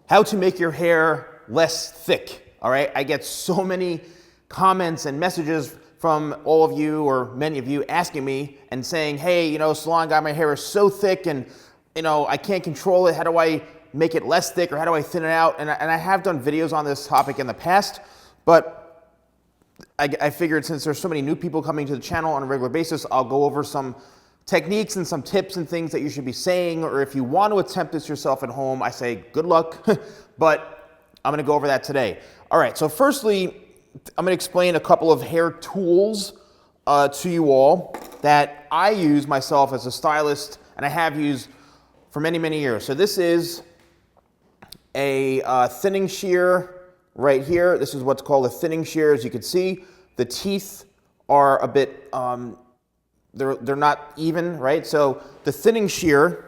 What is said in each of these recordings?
how to make your hair less thick, all right? I get so many comments and messages from all of you or many of you asking me and saying, hey, Salon Guy, my hair is so thick and, I can't control it. How do I make it less thick, or how do I thin it out? And I have done videos on this topic in the past, but I figured since there's so many new people coming to the channel on a regular basis, I'll go over some techniques and some tips and things that you should be saying, or if you want to attempt this yourself at home, I say good luck, but I'm going to go over that today. All right, so firstly, I'm going to explain a couple of hair tools to you all that I use myself as a stylist, and I have used for many, many years. So this is a thinning shear right here. This is what's called a thinning shear. As you can see, the teeth are a bit they're not even, right? So the thinning shear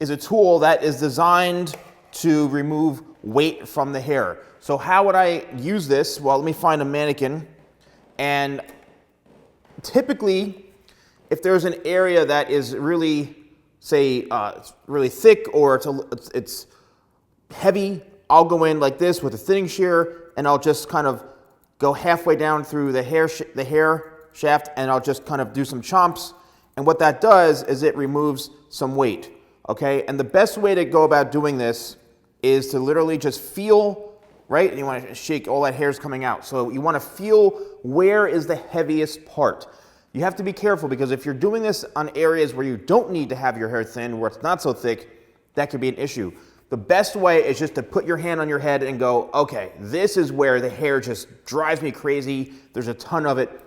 is a tool that is designed to remove weight from the hair. So how would I use this? Well, let me find a mannequin. And typically, if there's an area that is really, say, really thick, or it's heavy, I'll go in like this with a thinning shear, and I'll just kind of go halfway down through the hair shaft, and I'll just kind of do some chomps. And what that does is it removes some weight, okay? And the best way to go about doing this is to literally just feel, right? And you want to shake all that hair's coming out. So you want to feel where is the heaviest part. You have to be careful, because if you're doing this on areas where you don't need to have your hair thin, where it's not so thick, that could be an issue. The best way is just to put your hand on your head and go, okay, this is where the hair just drives me crazy. There's a ton of it.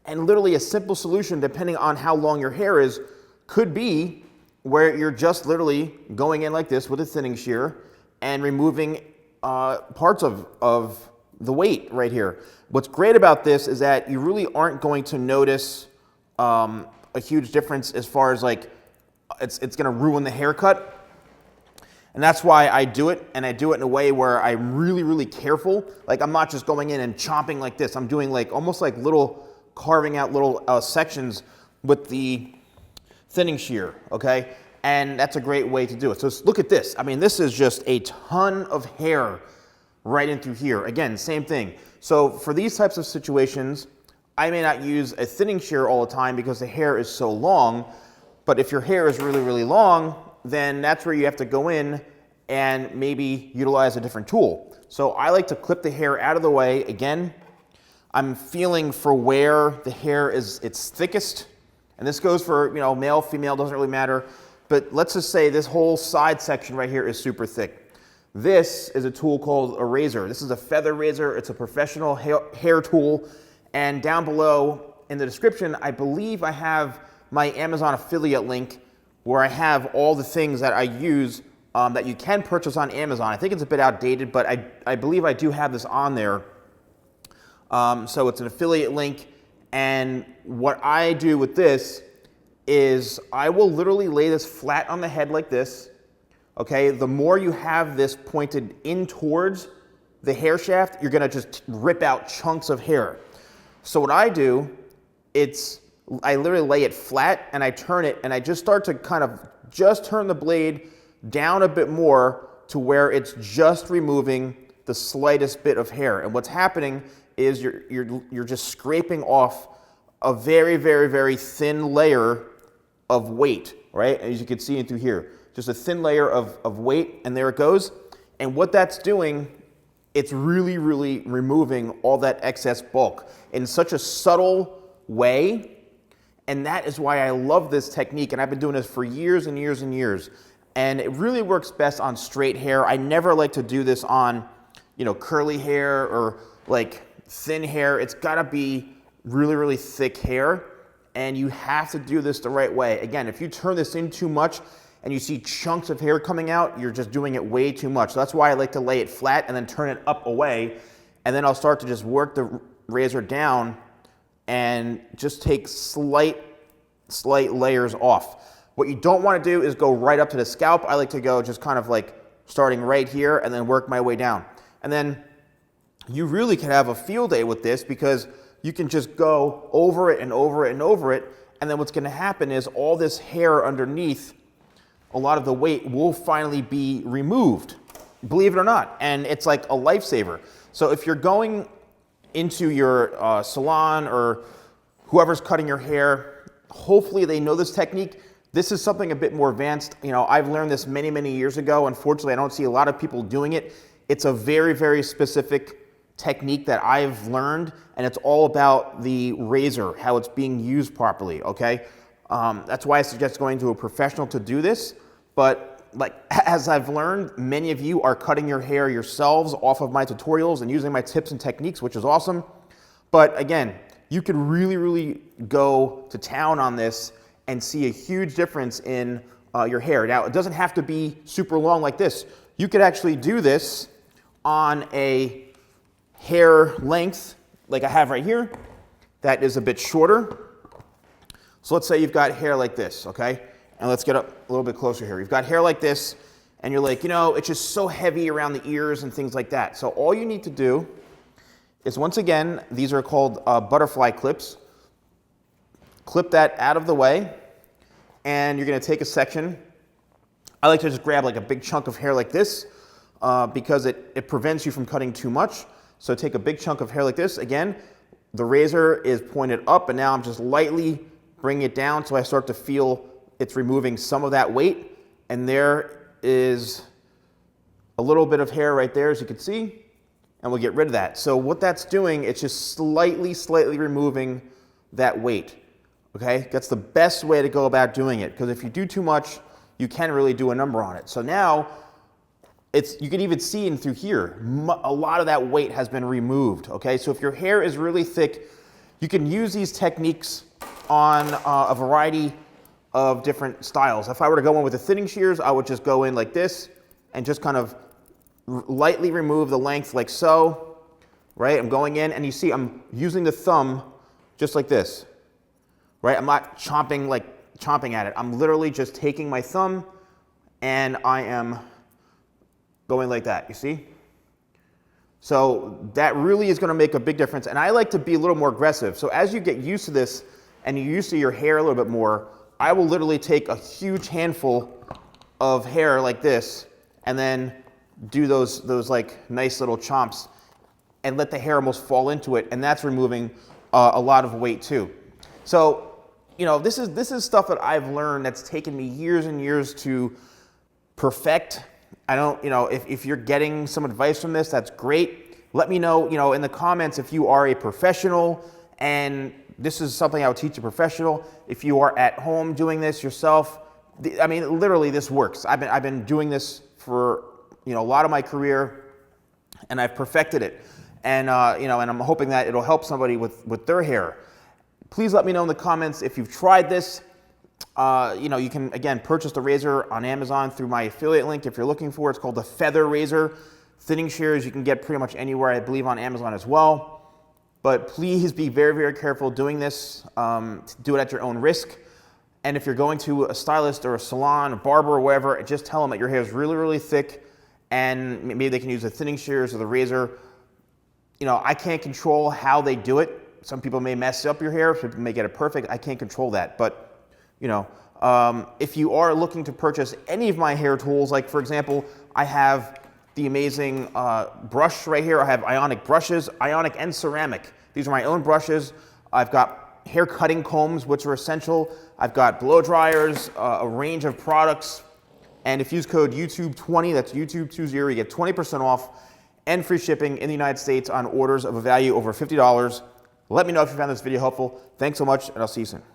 And literally a simple solution, depending on how long your hair is, could be where you're just literally going in like this with a thinning shear and removing parts of the weight right here. What's great about this is that you really aren't going to notice a huge difference as far as like it's going to ruin the haircut. And that's why I do it, and I do it in a way where I'm really, really careful. Like, I'm not just going in and chomping like this. I'm doing like almost like carving out little sections with the thinning shear, okay? And that's a great way to do it. So look at this. I mean, this is just a ton of hair right in through here. Again, same thing. So for these types of situations, I may not use a thinning shear all the time because the hair is so long, but if your hair is really, really long, then that's where you have to go in and maybe utilize a different tool. So I like to clip the hair out of the way. Again, I'm feeling for where the hair is its thickest. And this goes for, male, female, doesn't really matter. But let's just say this whole side section right here is super thick. This is a tool called a razor. This is a feather razor. It's a professional hair tool. And down below in the description, I believe I have my Amazon affiliate link where I have all the things that I use that you can purchase on Amazon. I think it's a bit outdated, but I believe I do have this on there. So it's an affiliate link. And what I do with this is I will literally lay this flat on the head like this. Okay, the more you have this pointed in towards the hair shaft, you're gonna just rip out chunks of hair. So what I do, I literally lay it flat and I turn it, and I just start to kind of just turn the blade down a bit more to where it's just removing the slightest bit of hair. And what's happening is you're just scraping off a very, very, very thin layer of weight, right? As you can see in through here, just a thin layer of weight, and there it goes. And what that's doing, it's really, really removing all that excess bulk in such a subtle way. And that is why I love this technique, and I've been doing this for years and years and years. And it really works best on straight hair. I never like to do this on, curly hair or like thin hair. It's gotta be really, really thick hair, and you have to do this the right way. Again, if you turn this in too much and you see chunks of hair coming out, you're just doing it way too much. So that's why I like to lay it flat and then turn it up away, and then I'll start to just work the razor down and just take slight layers off. What you don't want to do is go right up to the scalp. I like to go just kind of like starting right here and then work my way down. And then you really can have a field day with this, because you can just go over it and over it and over it. And then what's going to happen is all this hair underneath, a lot of the weight will finally be removed. believe it or not. And it's like a lifesaver. So if you're going into your salon or whoever's cutting your hair, hopefully they know this technique. This is something a bit more advanced. You know, I've learned this many, many years ago. Unfortunately, I don't see a lot of people doing it. It's a very, very specific technique that I've learned, and it's all about the razor, how it's being used properly, okay? That's why I suggest going to a professional to do this. But like, as I've learned, many of you are cutting your hair yourselves off of my tutorials and using my tips and techniques, which is awesome. But again, you could really, really go to town on this and see a huge difference in your hair. Now, it doesn't have to be super long like this. You could actually do this on a hair length like I have right here that is a bit shorter. So let's say you've got hair like this, okay? And let's get up a little bit closer here. You've got hair like this, and you're like, you know, it's just so heavy around the ears and things like that. So all you need to do is, once again, these are called butterfly clips. Clip that out of the way, and you're gonna take a section. I like to just grab like a big chunk of hair like this because it prevents you from cutting too much. So take a big chunk of hair like this. Again, the razor is pointed up, and now I'm just lightly bringing it down so I start to feel it's removing some of that weight. And there is a little bit of hair right there, as you can see, and we'll get rid of that. So what that's doing, it's just slightly you that weight, okay? That's the best way to go about doing it, because if you do too much, you can really do a number on it. So now, you can even see in through here, a lot of that weight has been removed, okay? So if your hair is really thick, you can use these techniques on a variety of different styles. If I were to go in with the thinning shears, I would just go in like this and just kind of lightly remove the length like so, right? I'm going in, and you see I'm using the thumb just like this, right? I'm not chomping at it. I'm literally just taking my thumb and I am going like that, you see? So that really is gonna make a big difference. And I like to be a little more aggressive. So as you get used to this and you're used to your hair a little bit more, I will literally take a huge handful of hair like this and then do those like nice little chomps and let the hair almost fall into it, and that's removing a lot of weight too. So, you know, this is stuff that I've learned that's taken me years and years to perfect. I don't, you know, if you're getting some advice from this, that's great. Let me know, you know, in the comments if you are a professional and this is something I would teach a professional. If you are at home doing this yourself, I mean, literally this works. I've been doing this for, you know, a lot of my career, and I've perfected it. And, you know, and I'm hoping that it'll help somebody with their hair. Please let me know in the comments if you've tried this. You know, you can, again, purchase the razor on Amazon through my affiliate link if you're looking for it. It's called the Feather Razor. Thinning shears you can get pretty much anywhere, I believe, on Amazon as well. But please be very, very careful doing this. Do it at your own risk. And if you're going to a stylist or a salon, a barber or wherever, just tell them that your hair is really, really thick and maybe they can use the thinning shears or the razor. You know, I can't control how they do it. Some people may mess up your hair, some people may get it perfect. I can't control that. But, you know, if you are looking to purchase any of my hair tools, like for example, I have the amazing brush right here. I have ionic brushes, ionic and ceramic. These are my own brushes. I've got hair cutting combs, which are essential. I've got blow dryers, a range of products. And if you use code YouTube20, that's YouTube20, you get 20% off and free shipping in the United States on orders of a value over $50. Let me know if you found this video helpful. Thanks so much, and I'll see you soon.